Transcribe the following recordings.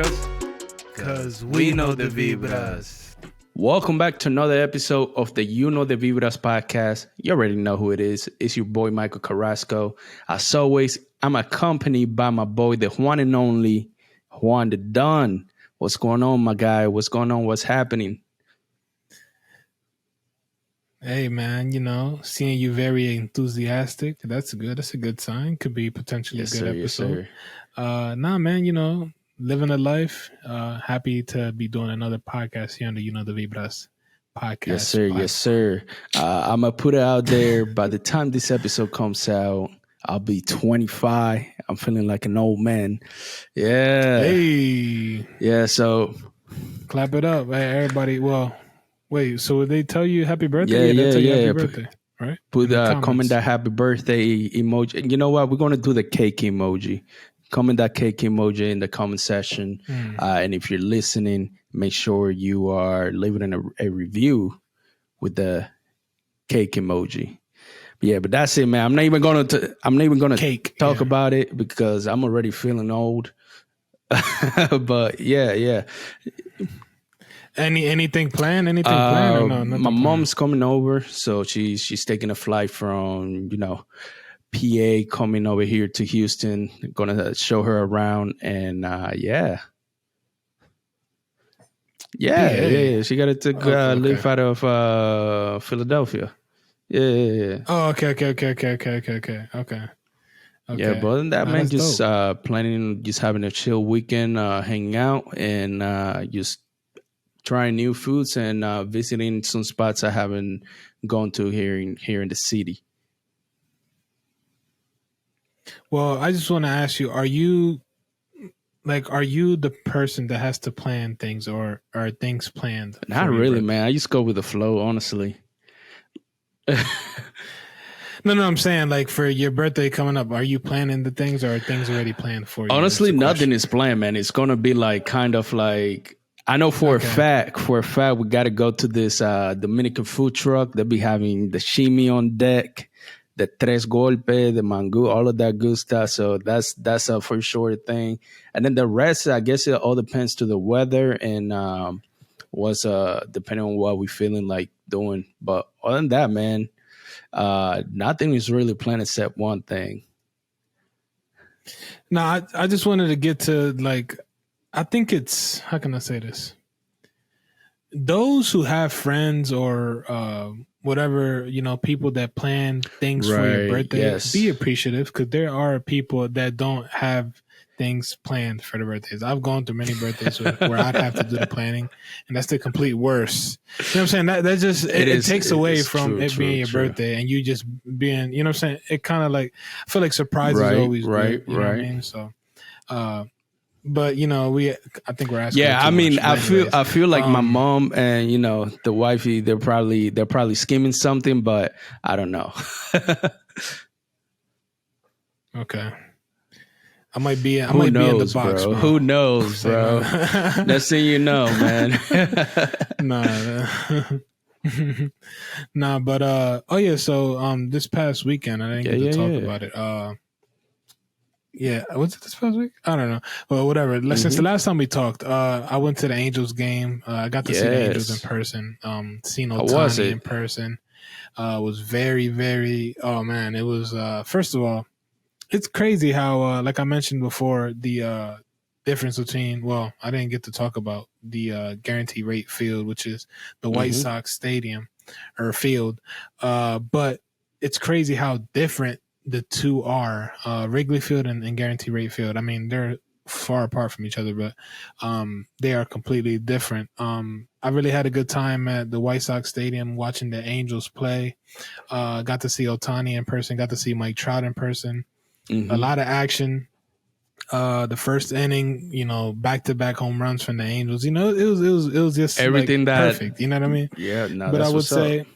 Vibras? Cause we know the Vibras. Welcome back to another episode of the You Know the Vibras podcast. You already know who it is. It's your boy Michael Carrasco. As always, I'm accompanied by my boy, the one and only Juan the Don. What's going on, my guy? What's going on? What's happening? Hey, man, seeing you very enthusiastic, that's good. That's a good sign. Could be potentially a good episode. Yes, man, living a life. Happy to be doing another podcast here on the You Know the Vibras podcast. Yes, sir. Yes, sir. I'm going to put it out there. By the time this episode comes out, I'll be 25. I'm feeling like an old man. Yeah. Hey. Yeah, so. Clap it up. Hey, everybody. Well, wait, so would they tell you happy birthday? Yeah, tell you yeah. happy birthday, right? Put comment that happy birthday emoji. You know what? We're going to do the cake emoji. Comment that cake emoji in the comment section. And if you're listening, make sure you are leaving a review with the cake emoji. But that's it, man. I'm not even gonna talk about it because I'm already feeling old. But yeah. Anything planned? Anything planned or no? My mom's coming over, so she's taking a flight from PA, coming over here to Houston. Gonna show her around, and yeah. She got to live out of Philadelphia. Yeah. Oh, okay. Yeah, but other than that, man, just planning, just having a chill weekend, hanging out, and just trying new foods and visiting some spots I haven't gone to here in the city. Well, I just want to ask you: Are you the person that has to plan things, or are things planned? Not really, man. I just go with the flow, honestly. No, I'm saying like for your birthday coming up, are you planning the things or are things already planned for you? Honestly, nothing is planned, man. It's going to be like kind of like, I know for a fact, we got to go to this Dominican food truck. They'll be having the shimi on deck, the tres golpe, the mango, all of that good stuff. So that's a for sure thing. And then the rest, I guess it all depends to the weather and what's depending on what we're feeling like doing. But other than that, man, nothing is really planned except one thing. No, I just wanted to get to I think it's, how can I say this? Those who have friends or whatever, people that plan things for your birthday, be appreciative because there are people that don't have things planned for the birthdays. I've gone through many birthdays where I'd have to do the planning, and that's the complete worst. You know what I'm saying? That just it takes away from it being your birthday and you just being, you know what I'm saying? It kind of like, I feel like surprises are always good. You know what I mean? So, but I think we're asking. Yeah, I mean, I feel like my mom and the wifey, they're probably skimming something, but I don't know. Okay. I might be in the box, bro. Who knows, bro? That's thing you know, man. Nah, but so this past weekend I didn't get to talk about it. Was it this past week? I don't know. Well, whatever. Since the last time we talked, I went to the Angels game. I got to see the Angels in person. Seen Ohtani in person. Was very, very. Oh man, it was. First of all, it's crazy how, like I mentioned before, the difference between. Well, I didn't get to talk about the guarantee rate field, which is the White Sox stadium or field. But it's crazy how different the two are, Wrigley Field and Guarantee Rate Field. I mean, they're far apart from each other, but they are completely different. I really had a good time at the White Sox Stadium watching the Angels play. Got to see Ohtani in person, got to see Mike Trout in person. A lot of action. The first inning, back-to-back home runs from the Angels. It was just everything perfect. You know what I mean? Yeah, no, but that's I would say.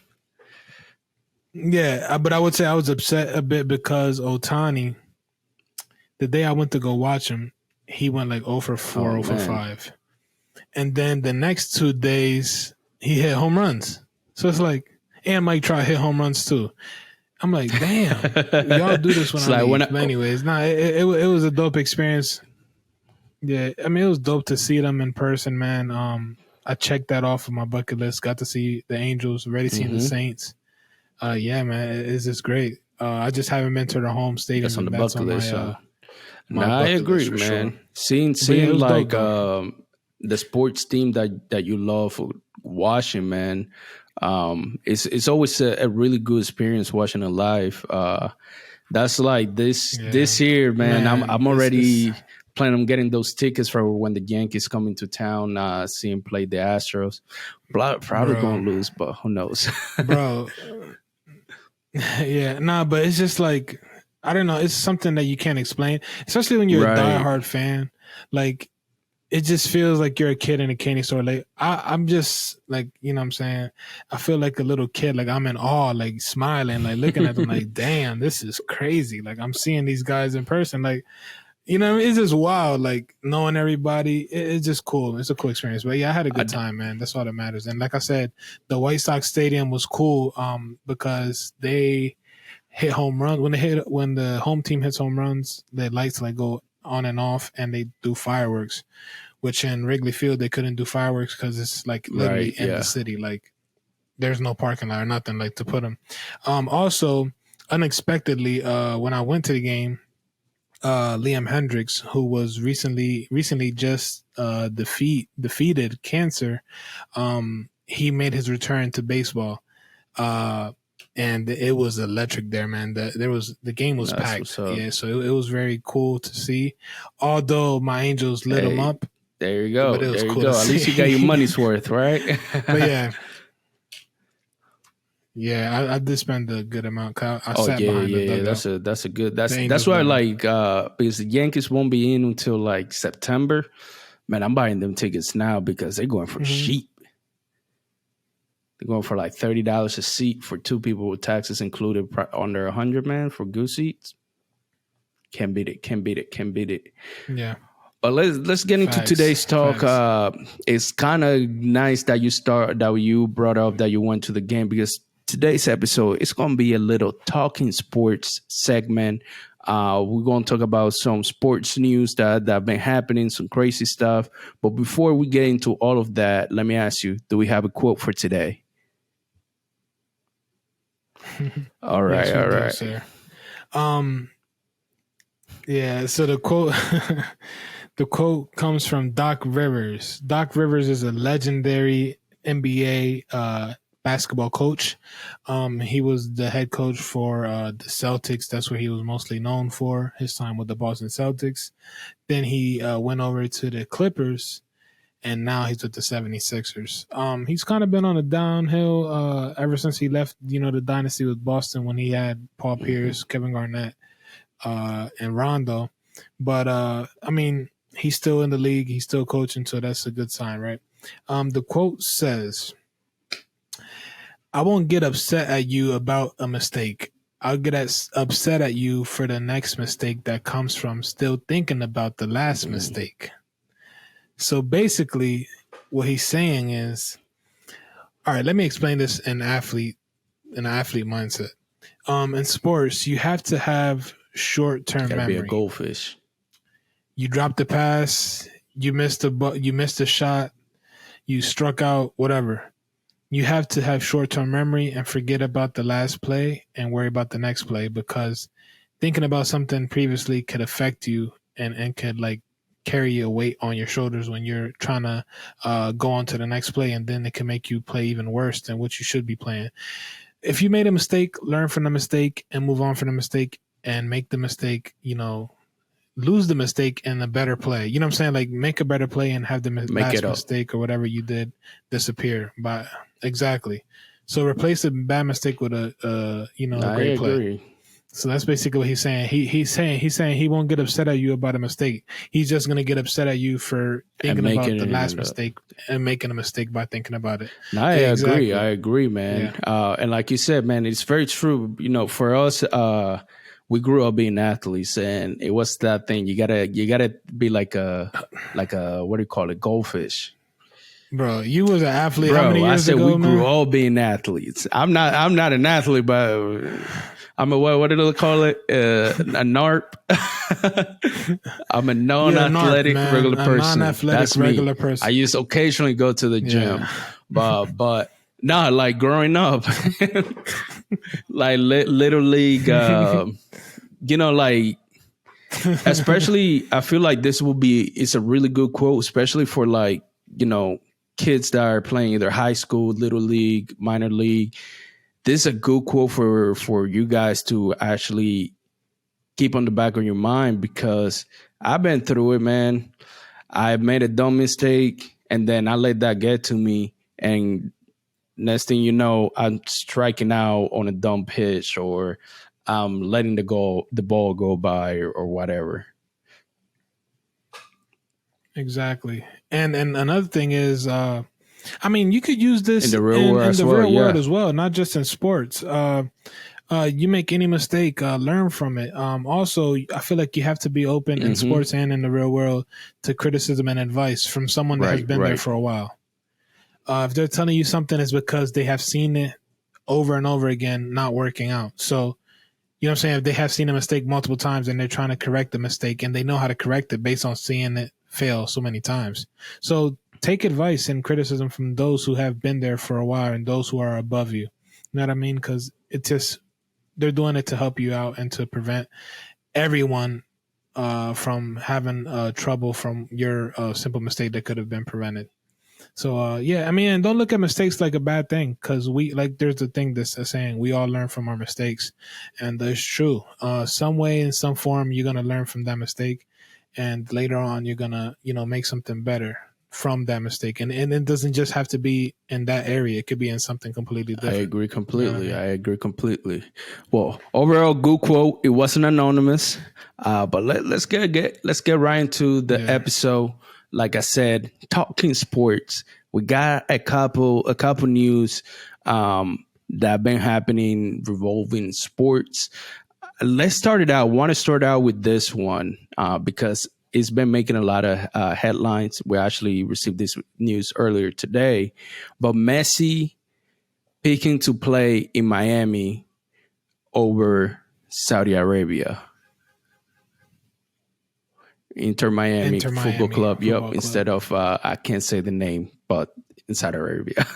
Yeah, but I would say I was upset a bit because Ohtani, the day I went to go watch him, he went like 0 for 4, 0 for 5. And then the next 2 days, he hit home runs. So it's like, and Mike Trout hit home runs too. I'm like, damn, y'all do this when I leave. But anyways, it was a dope experience. Yeah, I mean, it was dope to see them in person, man. I checked that off of my bucket list. Got to see the Angels, already seen the Saints. Yeah, man, it's just great. I just haven't been to the home stadium. That's on the that's bucket on list. my I agree, for man. sure. Seeing yeah, like the sports team that you love watching, man. It's always a really good experience watching it live. That's like this year, man. I'm already planning on getting those tickets for when the Yankees come into town. Seeing play the Astros. Probably gonna lose, but who knows, bro. Yeah, nah, but it's just like I don't know. It's something that you can't explain, especially when you're a diehard fan. Like it just feels like you're a kid in a candy store. Like I'm just like, you know what I'm saying? I feel like a little kid, like I'm in awe, like smiling, like looking at them like, damn, this is crazy. Like I'm seeing these guys in person. Like, you know, it's just wild, like knowing everybody. It's just cool. It's a cool experience. But yeah, I had a good time, man. That's all that matters. And like I said, the White Sox stadium was cool because they hit home runs. When the home team hits home runs, the lights like go on and off and they do fireworks. Which in Wrigley Field they couldn't do fireworks because it's like literally in the city. Like there's no parking lot or nothing like to put them. Also, unexpectedly, when I went to the game, Liam Hendricks, who was recently just defeated cancer, he made his return to baseball. And it was electric there, man. The game was packed. Yeah, so it was very cool to see. Although my Angels lit them up. There you go. There you go. At least you got your money's worth, right? But yeah, I did spend a good amount. I sat behind the dugout. That's a good. That's why I like because the Yankees won't be in until like September. Man, I'm buying them tickets now because they're going for cheap. They're going for like $30 a seat for two people with taxes included, under $100, man, for good seats. Can't beat it. Yeah. But let's get into today's talk. It's kind of nice that you brought up that you went to the game, because today's episode is going to be a little Talkin Sports segment. We're going to talk about some sports news that have been happening, some crazy stuff. But before we get into all of that, let me ask you, do we have a quote for today? All right. Sir. Yeah, so the quote the quote comes from Doc Rivers. Doc Rivers is a legendary NBA basketball coach. He was the head coach for the Celtics. That's what he was mostly known for, his time with the Boston Celtics. Then he went over to the Clippers, and now he's with the 76ers. He's kind of been on a downhill ever since he left, the dynasty with Boston when he had Paul Pierce, Kevin Garnett, and Rondo. But, I mean, he's still in the league. He's still coaching, so that's a good sign, right? The quote says, "I won't get upset at you about a mistake. I'll get upset at you for the next mistake that comes from still thinking about the last mistake." So basically, what he's saying is, all right, let me explain this in an athlete mindset. In sports, you have to have short-term memory. Be a goldfish. You dropped the pass, you missed a shot, you struck out, whatever. You have to have short-term memory and forget about the last play and worry about the next play, because thinking about something previously could affect you and could like carry a weight on your shoulders when you're trying to go on to the next play, and then it can make you play even worse than what you should be playing. If you made a mistake, learn from the mistake and move on from the mistake, and make the mistake, lose the mistake in a better play. You know what I'm saying? Like make a better play and have the last mistake or whatever you did disappear. But exactly. So replace a bad mistake with a great play. So that's basically what he's saying. He's saying he won't get upset at you about a mistake. He's just gonna get upset at you for thinking about the last mistake and making a mistake by thinking about it. No, I agree, man. Yeah. And like you said, man, it's very true. For us, we grew up being athletes, and it was that thing. You gotta be like a what do you call it, goldfish. Bro, you was an athlete. How many years ago, we grew up being athletes. I'm not an athlete, but I'm a what do they call it? A NARP. I'm a non-athletic NARP, regular person. Non-athletic That's regular me. person. I used to occasionally go to the gym, but nah, like growing up, like little league. Like especially, I feel like it's a really good quote, especially for like kids that are playing either high school, little league, minor league. This is a good quote for you guys to actually keep on the back of your mind, because I've been through it, man. I made a dumb mistake and then I let that get to me. And next thing you know, I'm striking out on a dumb pitch, or I'm letting the ball go by, or whatever. Exactly. And another thing is, you could use this in the real world as well, not just in sports. You make any mistake, learn from it. Also, I feel like you have to be open in sports and in the real world to criticism and advice from someone that has been there for a while. If they're telling you something, it's because they have seen it over and over again not working out. So, you know what I'm saying? If they have seen a mistake multiple times and they're trying to correct the mistake, and they know how to correct it based on seeing it fail so many times. So take advice and criticism from those who have been there for a while and those who are above you. You know what I mean? Because they're doing it to help you out and to prevent everyone from having trouble from your simple mistake that could have been prevented. So, and don't look at mistakes like a bad thing, because there's the thing that's saying we all learn from our mistakes. And it's true. Some way, in some form, you're going to learn from that mistake. And later on, you're going to, make something better from that mistake. And it doesn't just have to be in that area. It could be in something completely different. I agree completely. I agree completely. Well, overall, good quote. It wasn't anonymous, but let's get right into the episode. Like I said, Talkin Sports. We got a couple news that have been happening revolving sports. Let's start it out. I want to start out with this one because it's been making a lot of headlines. We actually received this news earlier today. But Messi picking to play in Miami over Saudi Arabia. Inter Miami Football Club. Instead of, I can't say the name, but in Saudi Arabia.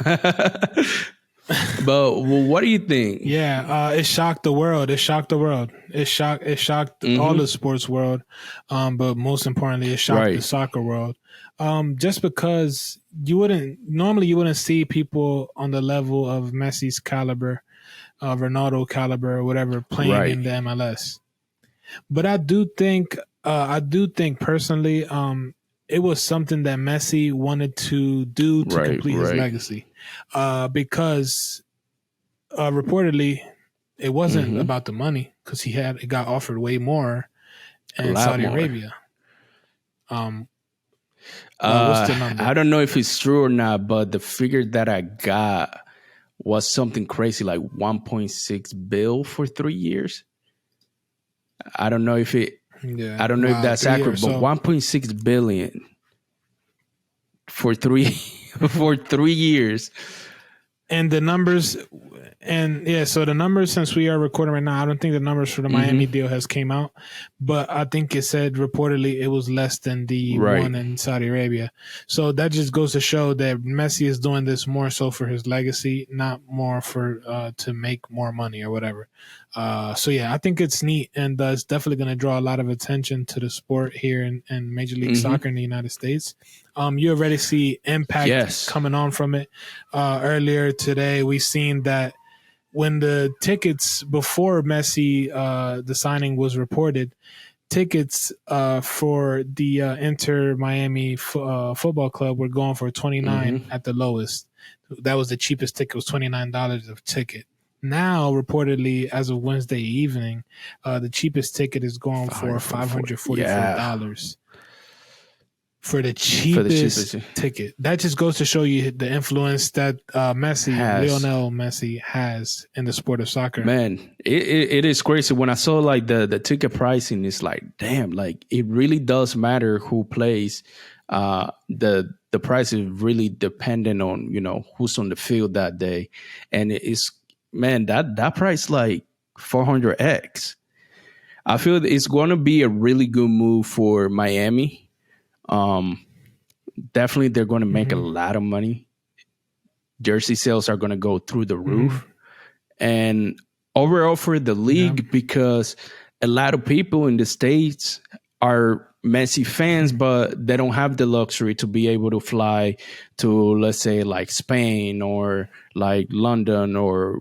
But what do you think? Yeah, it shocked the world. It shocked all the sports world. But most importantly, it shocked the soccer world. Just because you wouldn't see people on the level of Messi's caliber, Ronaldo caliber, or whatever, playing in the MLS. But I do think personally, it was something that Messi wanted to do to complete his legacy. Because reportedly, it wasn't about the money, because it got offered way more in Saudi Arabia. What's the number? I don't know if it's true or not, but the figure that I got was something crazy, like 1.6 bill for 3 years. I don't know if I don't know if that's accurate, but 1.6 billion for 3 years. And the numbers, so the numbers, since we are recording right now, I don't think the numbers for the Miami deal has came out, but I think it said reportedly it was less than the one in Saudi Arabia. So that just goes to show that Messi is doing this more so for his legacy, not more for to make more money or whatever. I think it's neat, and it's definitely going to draw a lot of attention to the sport here in Major League Soccer in the United States. You already see impact coming on from it. Earlier today, we seen that when the tickets before Messi, the signing was reported, tickets for the Inter Miami Football Club were going for $29 at the lowest. That was the cheapest ticket. It was $29 a ticket. Now, reportedly, as of Wednesday evening, the cheapest ticket is going for $544. For the cheapest ticket. That just goes to show you the influence that Lionel Messi has in the sport of soccer. Man, it is crazy. When I saw like the ticket pricing, it's like, damn, like it really does matter who plays. The price is really dependent on, who's on the field that day. And it's, man, that price like 400x. I feel it's going to be a really good move for Miami. Definitely, they're going to make a lot of money. Jersey sales are going to go through the roof. And overall for the league, because a lot of people in the States are Messi fans, but they don't have the luxury to be able to fly to, let's say, like Spain or like London or,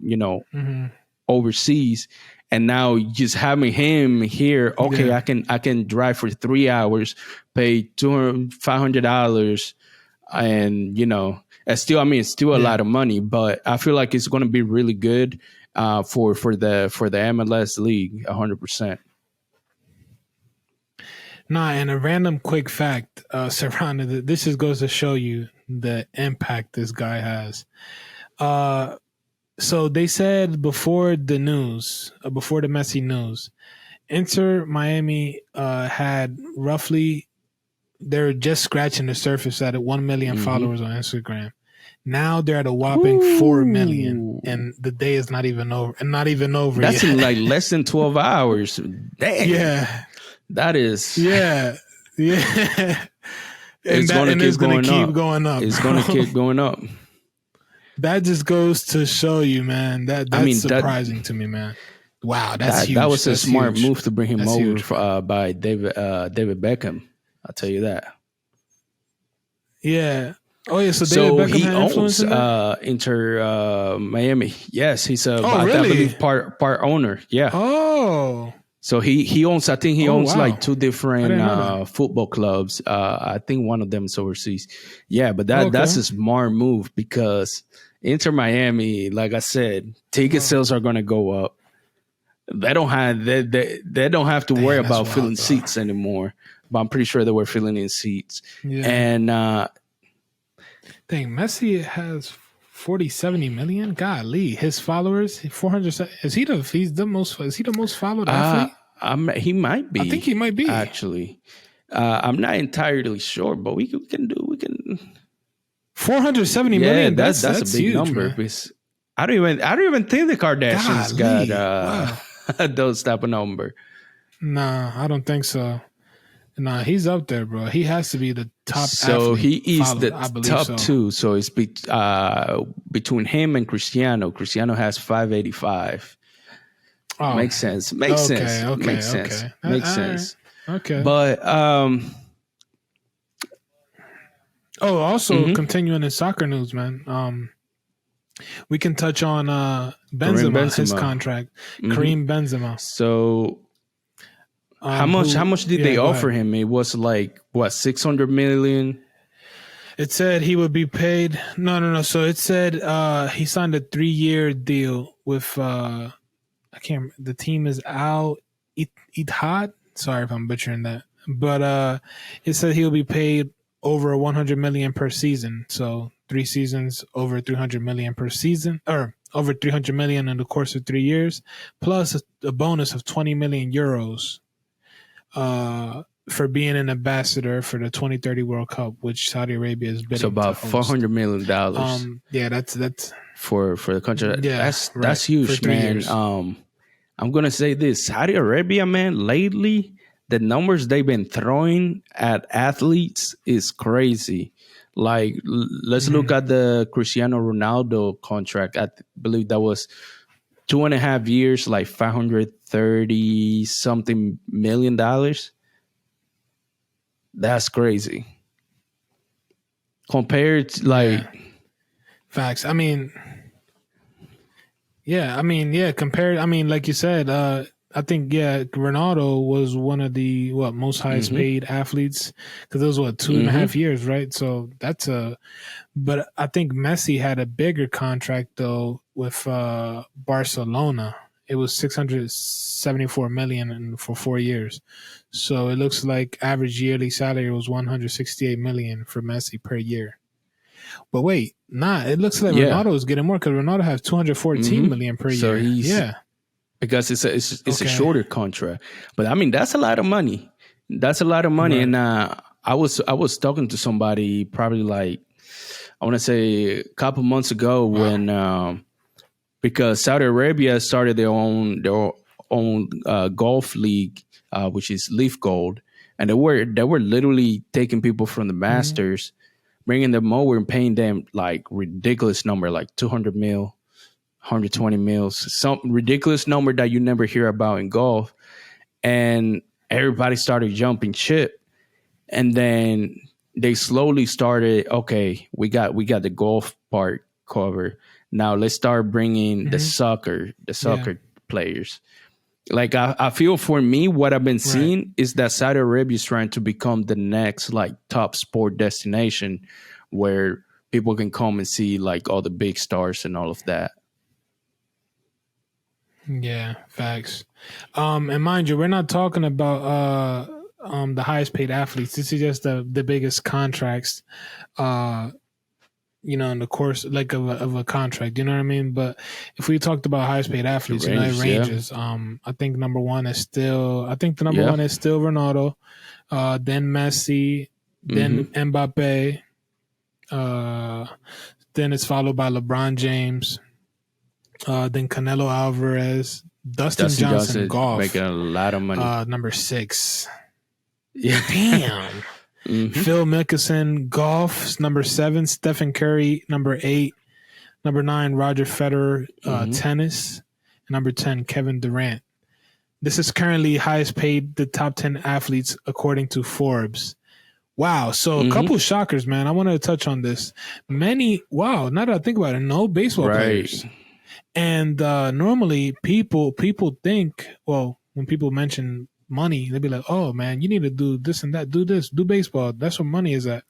overseas. And now just having him here, okay, I can drive for 3 hours, pay $500, and it's still a lot of money, but I feel like it's going to be really good for the MLS league, 100%. Nah, and a random quick fact surrounding it. This just goes to show you the impact this guy has. So they said before the Messi news, Inter Miami had roughly, they're just scratching the surface at 1 million followers on Instagram. Now they're at a whopping 4 million, and the day is not even over. That's yet. in like less than 12 hours. Dang. Yeah. That is. Yeah. It's going to keep going up. It's going to keep going up. That just goes to show you, man. That's surprising to me, man. Wow, that's huge. That was that's a smart huge. move to bring him over by David Beckham. I'll tell you that. Yeah. Oh yeah. So David Beckham he owns Inter Miami. Yes, he's really? I believe part owner. Yeah. Oh. So he owns. I think he owns wow. like 2 different football clubs. I think one of them is overseas. Yeah, but that's a smart move because Inter Miami, like I said, ticket sales are going to go up. They don't have to worry about filling seats anymore. But I'm pretty sure they were filling in seats. Yeah. And Messi has 70 million. Golly, his followers 400. Is he the most followed athlete? He might be. I think he might be actually. I'm not entirely sure, but we can 470 million. That's a big huge number. Because I don't even think the Kardashians got those type of number. Nah, I don't think so. Nah, he's up there, bro. He has to be the top. So he is followed, the top 2. So it's between him and Cristiano. Cristiano has 585. Oh, makes sense. Makes sense. Okay. But also continuing in soccer news, man. We can touch on Benzema, his contract. Karim Benzema. So how much did they offer him? It was like what, 600 million? It said he would be paid. No. So it said he signed a 3-year deal with I can't remember. The team is Al Ittihad. Sorry if I'm butchering that. But it said he'll be paid over 100 million per season. So 3 seasons, over 300 million per season, or over 300 million in the course of 3 years, plus a bonus of 20 million euros for being an ambassador for the 2030 World Cup, which Saudi Arabia is bidding. So about $400 million. Yeah, that's for the country. Yeah, that's huge, man. Years. I'm gonna say this: Saudi Arabia, man, lately the numbers they've been throwing at athletes is crazy. Like, let's look at the Cristiano Ronaldo contract. I believe that was 2.5 years, like $530 something million. That's crazy. Compared to facts. Compared. Like you said, I think Ronaldo was one of the most highest paid athletes because it was 2.5 years, right? So that's but I think Messi had a bigger contract though with Barcelona. It was 674 million for 4 years. So it looks like average yearly salary was 168 million for Messi per year. But wait, it looks like Ronaldo is getting more because Ronaldo has 214 million per so year. Because it's a shorter contract. But that's a lot of money. That's a lot of money. Right. And I was talking to somebody probably like, I want to say a couple months ago when because Saudi Arabia started their own golf league, which is Leaf Gold, and they were literally taking people from the Masters, bringing them over and paying them like ridiculous number, like 200 mil, 120 mils, some ridiculous number that you never hear about in golf, and everybody started jumping ship, and then they slowly started. Okay, we got the golf part covered. Now let's start bringing the soccer players. Like I feel for me, what I've been seeing is that Saudi Arabia is trying to become the next like top sport destination where people can come and see like all the big stars and all of that. Yeah, facts. And mind you, we're not talking about the highest paid athletes. This is just the biggest contracts. In the course like of a contract, you know what I mean? But if we talked about highest paid athletes, it ranges. Yeah. I think the number one is still Ronaldo, then Messi, then Mbappe, then it's followed by LeBron James, then Canelo Alvarez, Dustin Johnson golf, making a lot of money. Number 6. Yeah, damn. Phil Mickelson, golf, number 7. Stephen Curry, number 8. Number 9, Roger Federer, tennis. And number 10, Kevin Durant. This is currently highest paid, the top 10 athletes according to Forbes. Wow. So a couple shockers, man. I want to touch on this. Now that I think about it, no baseball players. And normally people think, well, when people mention money, they'd be like, oh man, you need to do this and that, do this, do baseball. That's where money is at.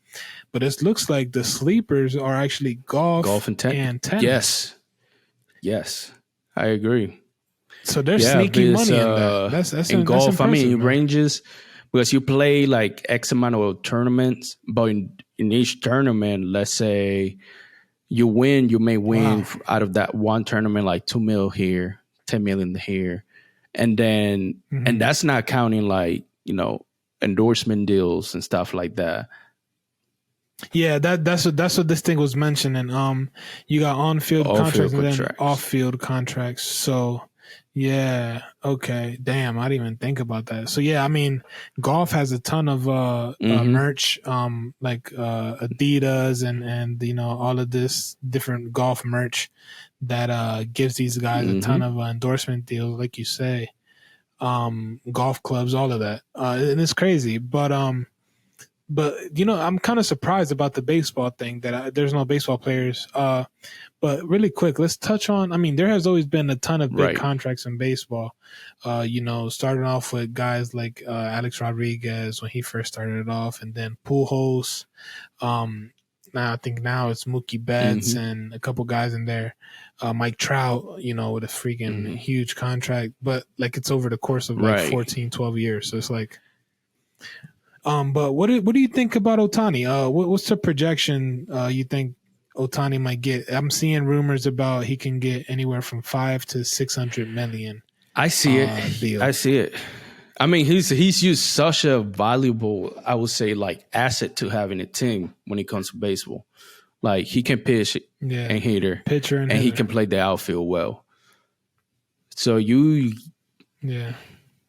But it looks like the sleepers are actually golf and tennis. Yes, I agree. So there's sneaky money in that. That's in golf. I mean, it ranges because you play like X amount of tournaments, but in each tournament, let's say you may win out of that one tournament like 2 mil here, 10 million here. And then, and that's not counting like, endorsement deals and stuff like that. Yeah, that's what this thing was mentioning. You got on-field contracts and then off-field contracts. So, yeah, okay. Damn, I didn't even think about that. So, yeah, I mean, golf has a ton of merch, like Adidas and all of this different golf merch that gives these guys a ton of endorsement deals, like you say, golf clubs, all of that. And it's crazy. But I'm kind of surprised about the baseball thing that there's no baseball players. But really quick, let's touch on, there has always been a ton of big contracts in baseball, starting off with guys like Alex Rodriguez when he first started it off, and then Pujols. Now I think it's Mookie Betts and a couple guys in there. Mike Trout, with a freaking huge contract, but like it's over the course of like 14, 12 years. So it's like, but what do you think about Ohtani? What's the projection you think Ohtani might get? I'm seeing rumors about he can get anywhere from 5 to 600 million. I see it. Deal. I see it. He's used such a valuable, I would say, like asset to having a team when it comes to baseball. Like he can pitch and hitter, pitcher and he can play the outfield well. So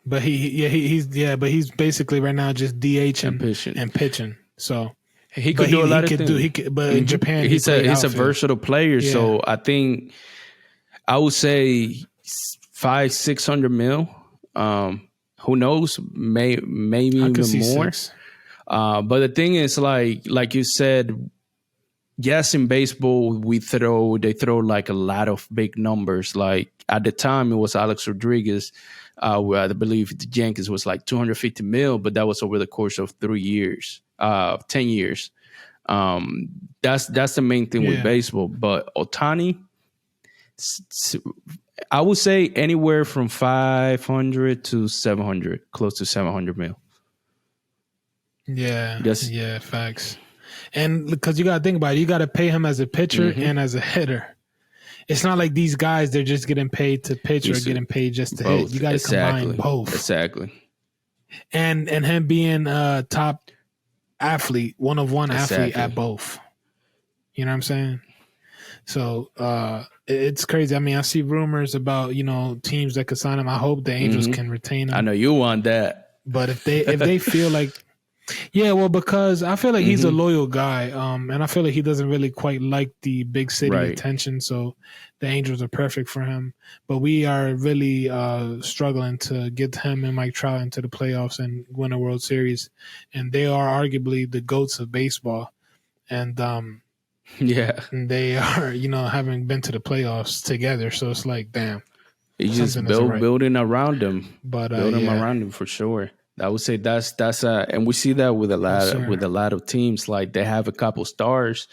but he's basically right now just DH and pitching. So he could do a lot of things. But in Japan, he's a versatile player. Yeah. So I think I would say 500-600 mil. Who knows? Maybe even more. But the thing is, like you said, yes, in baseball they throw like a lot of big numbers. Like at the time, it was Alex Rodriguez. Where I believe the Yankees was like 250 mil, but that was over the course of 3 years, 10 years. That's the main thing with baseball. But Ohtani, I would say anywhere from 500 to 700, close to 700 mil. Yeah, facts. And because you got to think about it, you got to pay him as a pitcher and as a hitter. It's not like these guys, they're just getting paid to pitch or getting paid just to hit. You got to combine both. Exactly. And him being a top athlete, one-of-one athlete at both. You know what I'm saying? So it's crazy. I mean, I see rumors about teams that could sign him. I hope the Angels can retain him. I know you want that, but if they feel like, yeah, well, because I feel like he's a loyal guy, and I feel like he doesn't really quite like the big city attention. So the Angels are perfect for him. But we are really struggling to get him and Mike Trout into the playoffs and win a World Series, and they are arguably the GOATs of baseball. And and they are, having been to the playoffs together. So it's like, damn. You just building around them, building around them for sure. I would say that's and we see that with a lot of teams. Like they have a couple stars,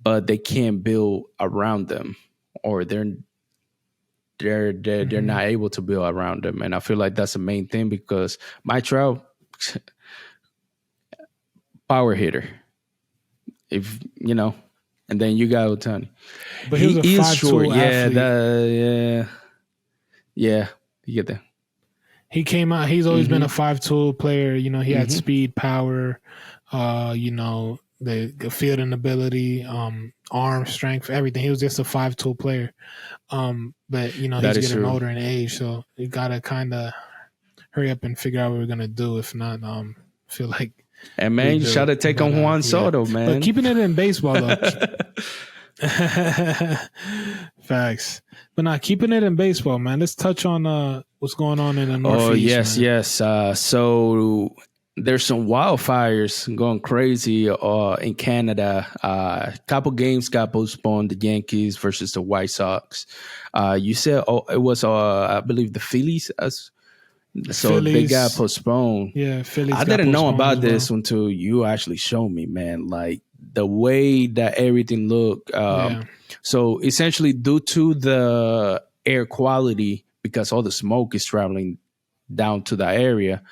but they can't build around them, or they're not able to build around them. And I feel like that's the main thing because Mike Trout, power hitter. If and then you got Ohtani. But he was a 5-tool athlete. Yeah, you get that. He came out. He's always been a 5-tool player. He had speed, power, the fielding ability, arm strength, everything. He was just a 5-tool player. But he's getting older in age, so you gotta kind of hurry up and figure out what we're gonna do. If not, feel like. And man, you try to take on Juan Soto, man. But keeping it in baseball, though. Facts. But not keeping it in baseball, man. Let's touch on what's going on in the Northeast. Yes. So there's some wildfires going crazy in Canada. A couple games got postponed. The Yankees versus the White Sox. You said it was I believe the Phillies. So Phillies, they got postponed. Yeah, Phillies. I didn't know about this until you actually showed me, man. Like the way that everything looked. So essentially, due to the air quality, because all the smoke is traveling down to the area,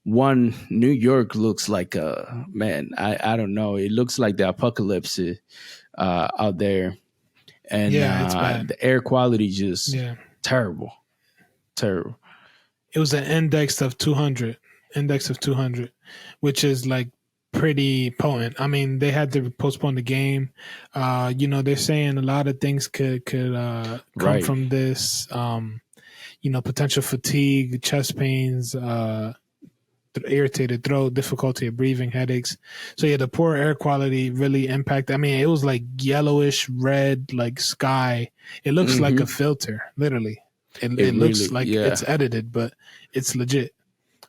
New York looks like I don't know. It looks like the apocalypse out there, and it's bad. The air quality just terrible. It was an index of 200, which is like pretty potent. I mean, they had to postpone the game. They're saying a lot of things could come from this. Potential fatigue, chest pains, irritated throat, difficulty of breathing, headaches. So the poor air quality really impacted. I mean, it was like yellowish red, like sky. It looks like a filter, literally. It looks really, like it's edited, but it's legit.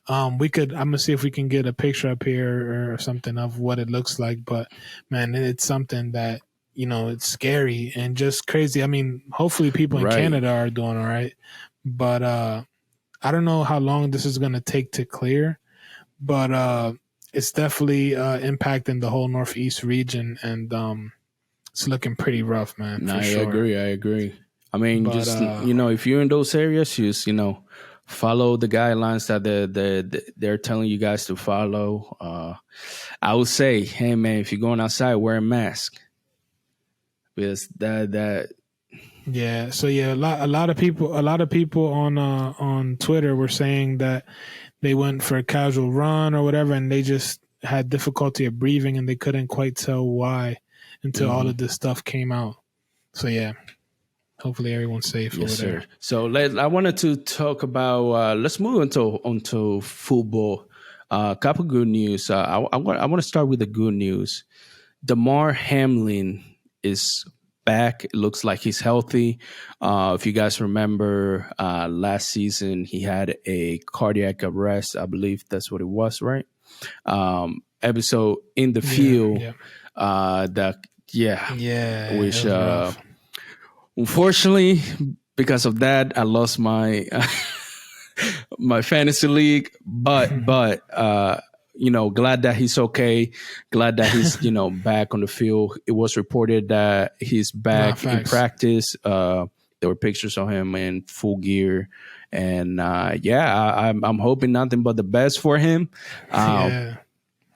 I'm gonna see if we can get a picture up here or something of what it looks like. But man, it's something that it's scary and just crazy. I mean, hopefully people in Canada are doing all right, but I don't know how long this is gonna take to clear. But it's definitely impacting the whole Northeast region, and it's looking pretty rough, man. No, I agree. I mean, if you're in those areas, just follow the guidelines that they're telling you guys to follow. I would say, hey man, if you're going outside, wear a mask, because that. Yeah. So a lot of people on Twitter were saying that they went for a casual run or whatever, and they just had difficulty of breathing, and they couldn't quite tell why until all of this stuff came out. So hopefully everyone's safe over there. So I wanted to talk about. Let's move onto football. A couple good news. I want to start with the good news. Damar Hamlin is back. It looks like he's healthy. If you guys remember, last season he had a cardiac arrest. I believe that's what it was, right? Episode in the field. Which. Unfortunately, because of that, I lost my my fantasy league. But glad that he's okay. Glad that he's back on the field. It was reported that he's back in practice. There were pictures of him in full gear, and I'm hoping nothing but the best for him.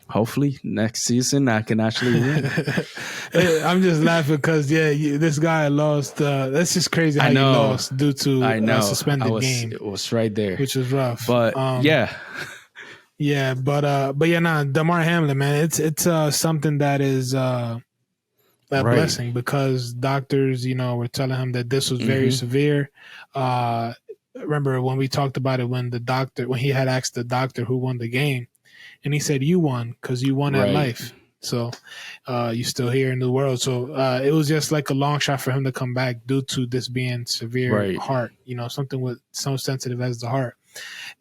Hopefully next season I can actually win. I'm just laughing because this guy lost. That's just crazy how he lost due to a suspended game. It was right there, which was rough. But Damar Hamlin, man, it's something that is blessing, because doctors, were telling him that this was very severe. Remember when we talked about it, when he had asked the doctor who won the game, and he said, "You won because you won at life." So you're still here in the world. So it was just like a long shot for him to come back due to this being severe heart, something with so sensitive as the heart.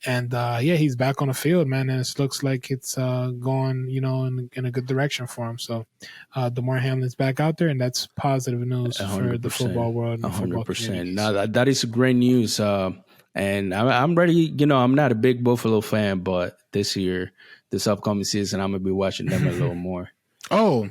And he's back on the field, man, and it looks like it's going, in a good direction for him. So DeMar Hamlin's back out there, and that's positive news for the football world. 100%. Now that is great news. And I'm ready. I'm not a big Buffalo fan, but this upcoming season, I'm gonna be watching them a little more. Oh,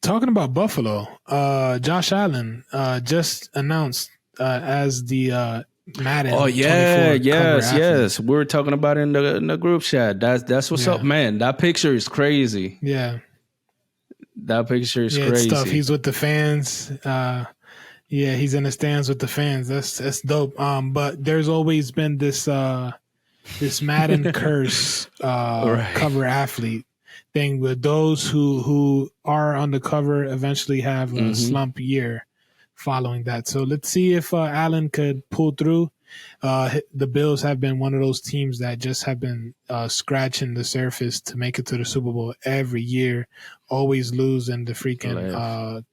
talking about Buffalo, Josh Allen just announced as the Madden. Oh yeah, yes. We were talking about it in the group chat. That's what's up, man. That picture is crazy. Yeah, that picture is crazy. Stuff. He's with the fans. He's in the stands with the fans. That's dope. But there's always been this Madden curse cover athlete thing with those who are on the cover eventually have a slump year following that. So let's see if Allen could pull through. The Bills have been one of those teams that just have been scratching the surface to make it to the Super Bowl every year, always lose in the freaking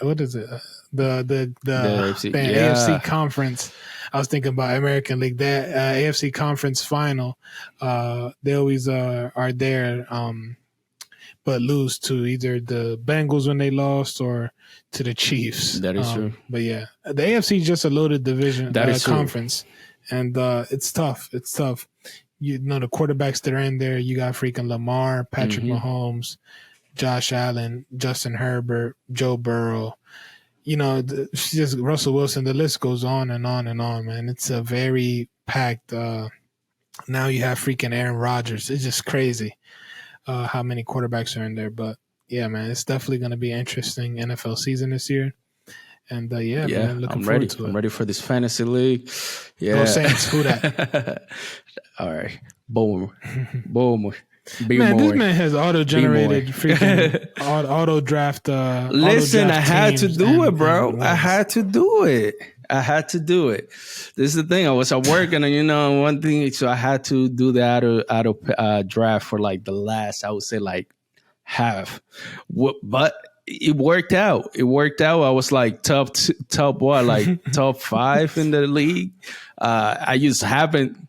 what is it? The AFC conference. I was thinking about American League. That AFC conference final. They always are there, but lose to either the Bengals when they lost or to the Chiefs. That is true. But the AFC is just a loaded division conference, and it's tough. It's tough. The quarterbacks that are in there. You got freaking Lamar, Patrick Mahomes, Josh Allen, Justin Herbert, Joe Burrow. Just Russell Wilson. The list goes on and on and on, man. It's a very packed. Now you have freaking Aaron Rodgers. It's just crazy how many quarterbacks are in there. But yeah, man, it's definitely going to be an interesting NFL season this year. And man, looking forward to it. I'm ready for this fantasy league. Yeah, Go Saints. Who that? All right, boom. This man has auto-generated freaking auto draft. Listen, I had to do it, bro. I had to do it. This is the thing. I was at work, and one thing, so I had to do the auto draft for like the last, I would say, like half. But it worked out. I was like top what, like top 5 in the league. I just haven't.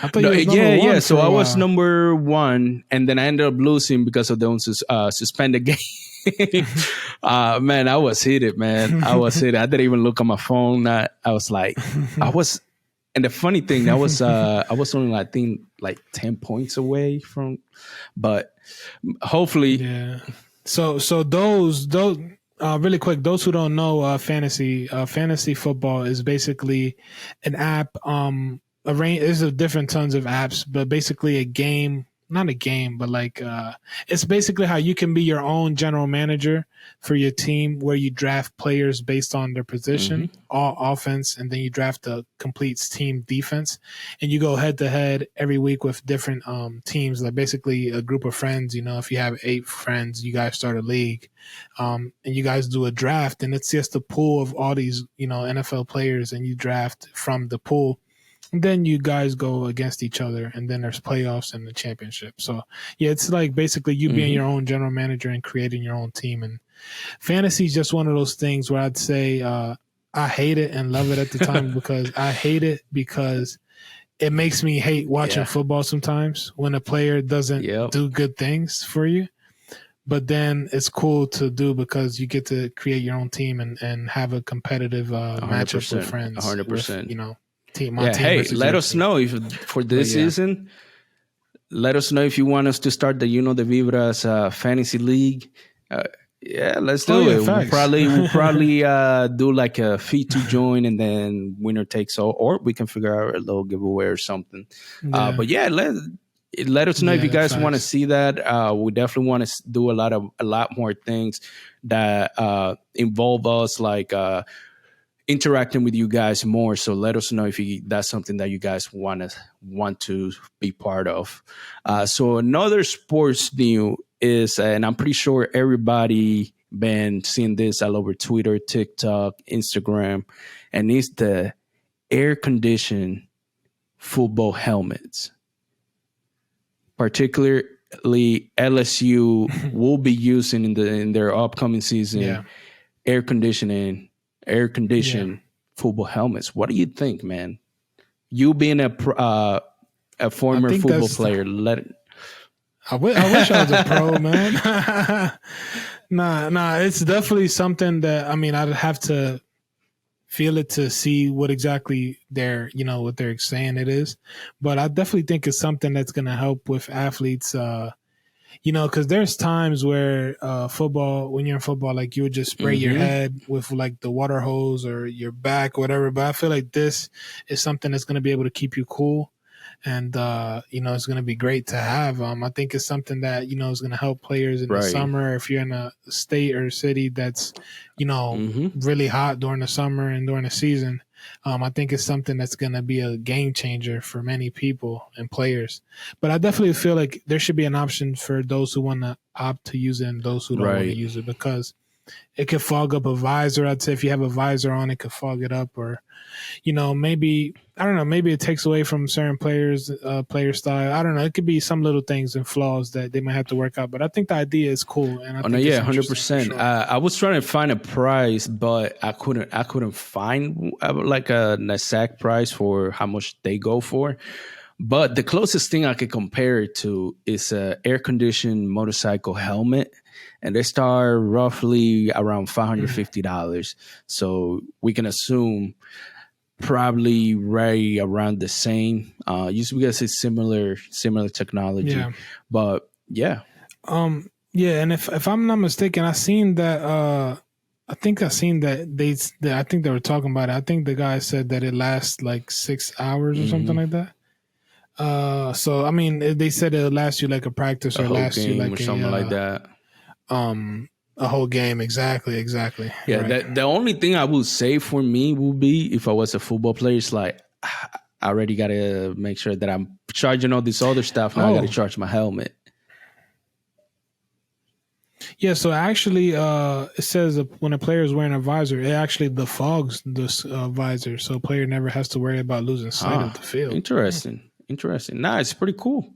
I thought you was So I was number 1, and then I ended up losing because of the suspended game. Man, I was heated, man. I didn't even look at my phone. I was like, and the funny thing, I was only, I think, like 10 points away from, but hopefully. Yeah. So those really quick, those who don't know, fantasy football is basically an app. There's different tons of apps, but basically a game, not a game, but like it's basically how you can be your own general manager for your team, where you draft players based on their position, all offense, and then you draft a complete team defense, and you go head to head every week with different teams, like basically a group of friends. If you have 8 friends, you guys start a league, and you guys do a draft, and it's just a pool of all these NFL players, and you draft from the pool. Then you guys go against each other, and then there's playoffs and the championship. So, it's like basically you being your own general manager and creating your own team. And fantasy is just one of those things where I'd say I hate it and love it at the time, because I hate it because it makes me hate watching football sometimes when a player doesn't do good things for you. But then it's cool to do because you get to create your own team and have a competitive matchup with friends. 100%. Team let us know if for this season. Let us know if you want us to start the the Vibras fantasy league. Let's do it. We'll probably do like a fee to join, and then winner takes all, or we can figure out a little giveaway or something. But let us know if you guys want to see that. We definitely want to do a lot more things that involve us, like interacting with you guys more. So let us know if that's something that you guys want to be part of. So another sports news is, and I'm pretty sure everybody been seeing this all over Twitter, TikTok, Instagram, and it's the air conditioned football helmets. Particularly LSU will be using in their upcoming season air conditioned football helmets. What do you think, man? You being a former football player, I wish I was a pro, man. Nah, it's definitely something that, I mean, I'd have to feel it to see what exactly what they're saying it is. But I definitely think it's something that's going to help with athletes, because there's times where when you're in football, like you would just spray your head with like the water hose or your back or whatever. But I feel like this is something that's going to be able to keep you cool. And, it's going to be great to have. I think it's something that, is going to help players in the summer. If you're in a state or city that's, really hot during the summer and during the season, I think it's something that's going to be a game changer for many people and players. But I definitely feel like there should be an option for those who want to opt to use it and those who don't want to use it, because it could fog up a visor. I'd say if you have a visor on, it could fog it up, or, maybe, I don't know, maybe it takes away from certain players, player style. I don't know. It could be some little things and flaws that they might have to work out, but I think the idea is cool. And I think 100%. Sure. I was trying to find a price, but I couldn't find like an exact price for how much they go for. But the closest thing I could compare it to is a air-conditioned motorcycle helmet, and they start roughly around $550. So we can assume probably right around the same. Just because it's similar technology. Yeah. But yeah. And if I'm not mistaken, I seen that. I think they were talking about it. I think the guy said that it lasts like 6 hours or something like that. So I mean, they said it'll last you like a practice or last you like something like that. A whole game, exactly. Yeah, right. The only thing I would say for me would be, if I was a football player, it's like I already gotta make sure that I'm charging all this other stuff. Now I gotta charge my helmet. Yeah, so actually, it says when a player is wearing a visor, it actually defogs this visor, so a player never has to worry about losing sight of the field. Interesting. Nah, it's pretty cool.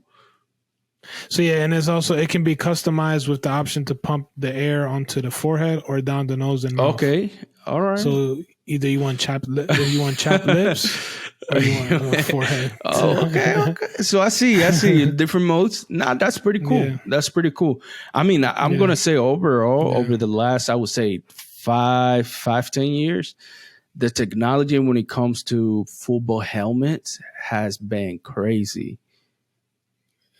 So yeah, and it can be customized with the option to pump the air onto the forehead or down the nose and mouth. Okay, all right. So either you want chapped lips or you want forehead. Oh, okay. So I see different modes. Nah, that's pretty cool. Yeah. That's pretty cool. I mean, I'm gonna say overall, over the last, I would say 10 years, the technology when it comes to football helmets has been crazy.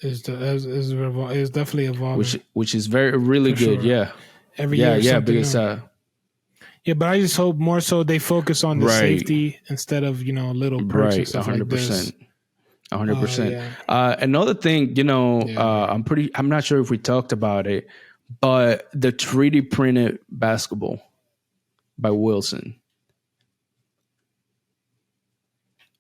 Is definitely evolving, which is really good. Sure. Yeah, every year. Because but I just hope more so they focus on the safety instead of little perks and stuff 100%, like this. 100%. Another thing, I'm not sure if we talked about it, but the 3D printed basketball by Wilson.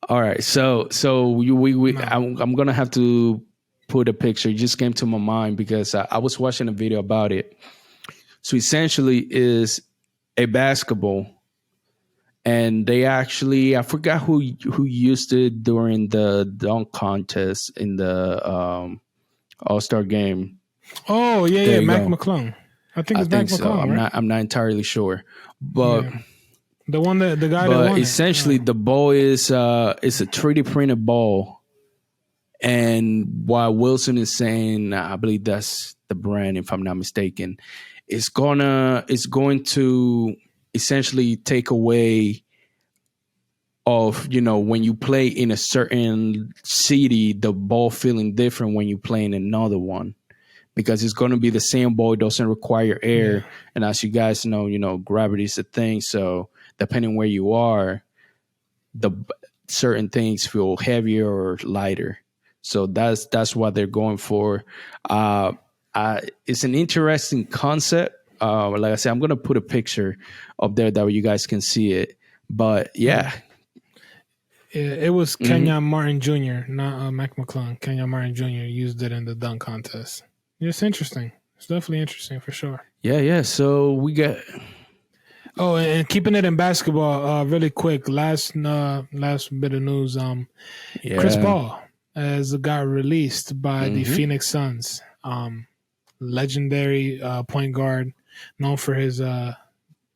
All right, so I'm gonna have to put a picture. It just came to my mind because I was watching a video about it. So essentially is a basketball, and they actually, I forgot who used it during the dunk contest in the All-Star game. Oh yeah, Mac McClung. I think it's Mac McClung. So. Right? I'm not entirely sure, but the one the guy. But that won essentially, the ball is a 3D printed ball. And while Wilson is saying, I believe that's the brand, if I'm not mistaken, it's going to essentially take away of, when you play in a certain city, the ball feeling different when you play in another one, because it's going to be the same ball. It doesn't require air. Yeah. And as you guys know, gravity is a thing. So depending where you are, the certain things feel heavier or lighter. So that's what they're going for. It's an interesting concept. Like I said, I'm going to put a picture up there that you guys can see it. But yeah. It was Kenyon Martin Jr., not Mac McClung. Kenyon Martin Jr. used it in the dunk contest. It's interesting. It's definitely interesting for sure. Yeah. So we got. Oh, and keeping it in basketball, really quick. Last bit of news. Chris Paul has got released by the Phoenix Suns. Legendary point guard, known for his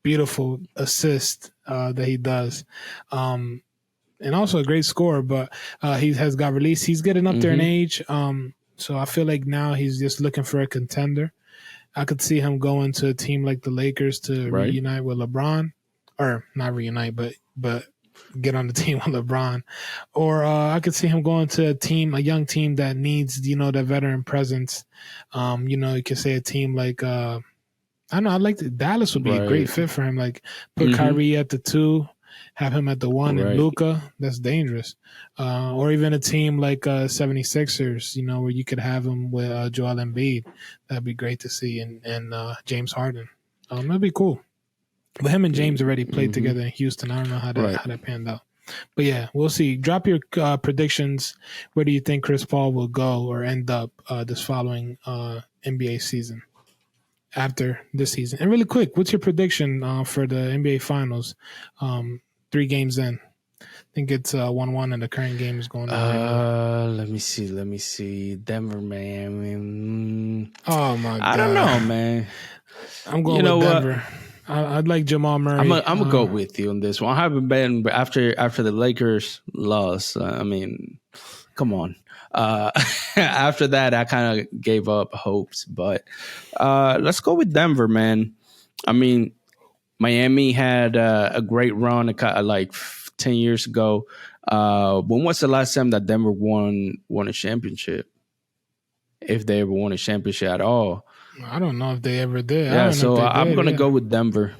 beautiful assist that he does, and also a great scorer. But he has got released. He's getting up there in age, so I feel like now he's just looking for a contender. I could see him going to a team like the Lakers to reunite with LeBron, or not reunite, but get on the team with LeBron. Or I could see him going to a young team that needs, that veteran presence. You could say a team like, I don't know, Dallas would be a great fit for him. Like put Kyrie at the 2, have him at the 1, and Luka. That's dangerous. Or even a team like 76ers, where you could have him with Joel Embiid. That'd be great to see. And James Harden. That'd be cool. But him and James already played together in Houston. I don't know how that panned out. But yeah, we'll see. Drop your predictions. Where do you think Chris Paul will go or end up this following NBA season? After this season. And really quick, what's your prediction for the NBA Finals 3 games in? I think it's 1-1 and the current game is going on. Let me see. Denver, man. Oh, my God. I don't know, man. I'm going with Denver. I'd like Jamal Murray. I'm going to go with you on this one. I haven't been after the Lakers loss. Come on. After that, I kind of gave up hopes, but let's go with Denver, man. I mean, Miami had a great run like 10 years ago. When was the last time that Denver won a championship? If they ever won a championship at all. I don't know if they ever did. Yeah, so I'm going to go with Denver.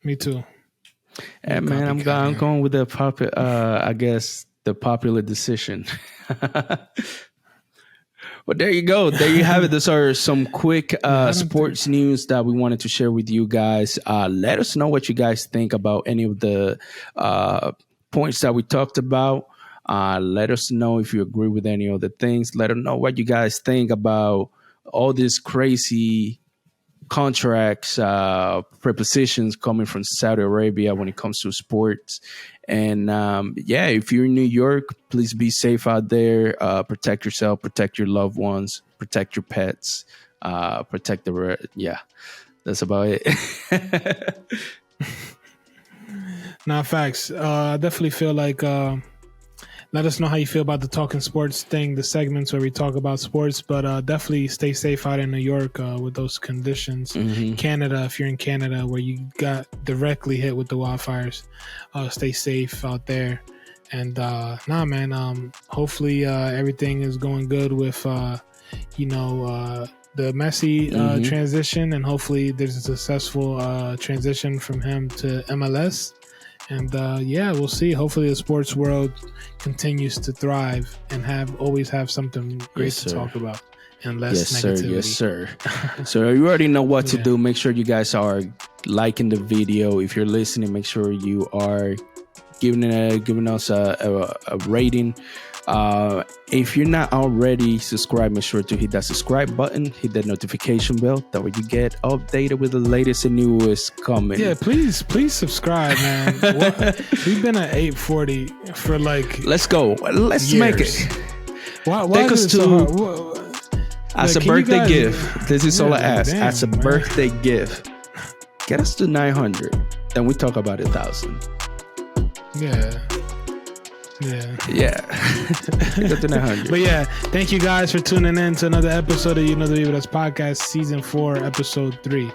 Me too. Yeah, man, I'm going with the popular decision. Well, there you go. There you have it. Those are some quick sports news that we wanted to share with you guys. Let us know what you guys think about any of the points that we talked about. Let us know if you agree with any of the things. Let us know what you guys think about all these crazy contracts, prepositions coming from Saudi Arabia when it comes to sports. And if you're in New York, please be safe out there. Protect yourself, protect your loved ones, protect your pets, protect that's about it. Nah, facts. I definitely feel like let us know how you feel about the Talkin Sports thing, the segments where we talk about sports, but definitely stay safe out in New York with those conditions. Canada, if you're in Canada where you got directly hit with the wildfires, stay safe out there. And hopefully everything is going good with, the Messi transition, and hopefully there's a successful transition from him to MLS. And we'll see. Hopefully the sports world continues to thrive and always have something great to talk about and less negativity. Yes, sir. So you already know what to do. Make sure you guys are liking the video. If you're listening, make sure you are giving us a rating. If you're not already subscribed, make sure to hit that subscribe button, hit that notification bell. That way you get updated with the latest and newest comment. Yeah, please subscribe, man. We've been at 840 for Let's go. Let's years. make it. Why Take us to as a birthday gift. This is all I ask. As a birthday gift, get us to 900. Then we talk about 1,000. Yeah. Get to 900. But thank you guys for tuning in to another episode of DJON Podcast, Season 4, Episode 3.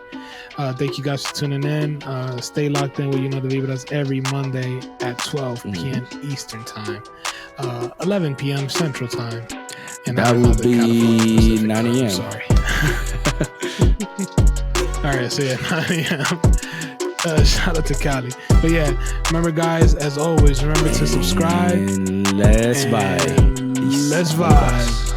Thank you guys for tuning in. Stay locked in with DJON every Monday at 12 p.m. Eastern Time, 11 p.m. Central Time. And that will be 9 a.m. Sorry. All right, so 9 a.m. Shout out to Cali. But remember guys, as always, remember to subscribe. And let's vibe. Let's vibe.